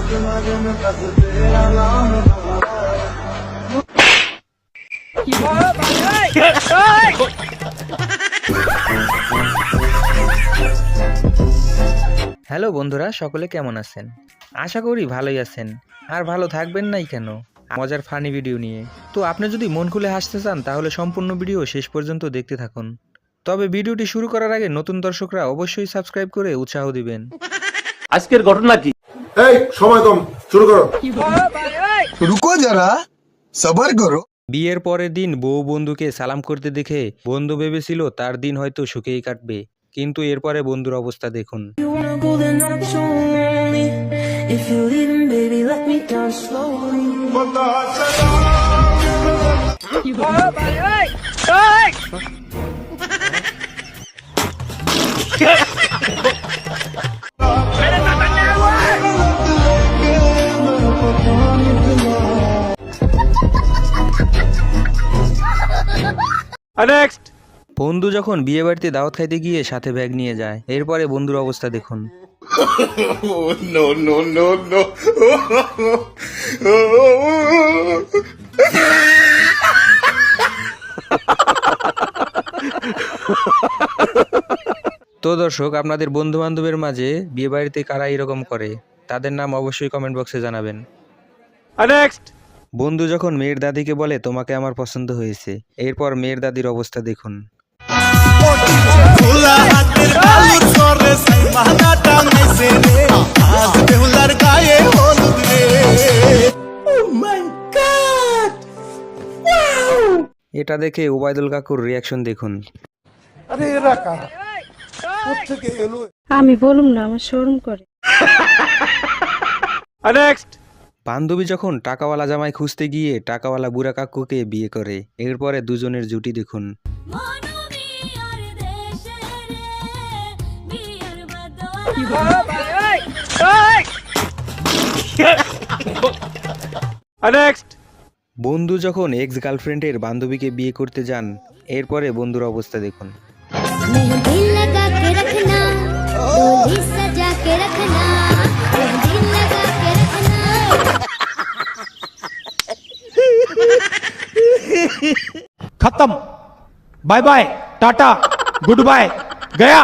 Hello বন্ধুরা, সকলে কেমন আছেন? আশা করি ভালোই আছেন। আর ভালো থাকবেন নাই কেন, মজার ফানি ভিডিও নিয়ে। তো আপনি যদি মন খুলে হাসতে চান তাহলে সম্পূর্ণ ভিডিও শেষ পর্যন্ত দেখতে থাকুন। তবে ভিডিওটি শুরু করার আগে নতুন দর্শকরা অবশ্যই সাবস্ক্রাইব করে উৎসাহ দিবেন। আজকের ঘটনা কি? এই সময় কম, শুরু করো। রুকো যারা, সবার করো। বিয়ের পরের দিন বউ বন্ধুকে সালাম করতে দেখে বন্ধু ভেবেছিল তার দিন হয়তো সুখেই কাটবে, কিন্তু এরপরে বন্ধুর অবস্থা দেখুন। নেক্সট। বন্ধু যখন বিয়ে বাড়িতে দাওয়াত খাইতে গিয়ে সাথে ব্যাগ নিয়ে যায়, এরপরে বন্ধুর অবস্থা দেখুন। No no no no. তো দর্শক, আপনাদের বন্ধু বান্ধবের মাঝে বিয়ে বাড়িতে কারা এরকম করে তাদের নাম অবশ্যই কমেন্ট বক্সে জানাবেন। নেক্সট। বন্ধু যখন মেয়ের দাদিকে বলে তোমাকে আমার পছন্দ হয়েছে, এরপর মেয়ের দাদির অবস্থা দেখুন। এটা দেখে ওবায়দুল কাকুর রিয়াকশন দেখুন। আমি বলুম না, আমার শরম করে। নেক্সট। বান্ধবী যখন টাকাওয়ালা জামাই খুঁজতে গিয়ে টাকাওয়ালা বুড়া কাকুকে বিয়ে করে, এরপরে দুজনের জুটি দেখুন। নেক্সট। বন্ধু যখন এক্স গার্লফ্রেন্ডের বান্ধবীকে বিয়ে করতে যান, এরপরে বন্ধুর অবস্থা দেখুন। मेहंदी लगा के रखना, डोली सजा के रखना, मेहंदी लगा के रखना। खत्म। Bye bye, tata, good bye, गया।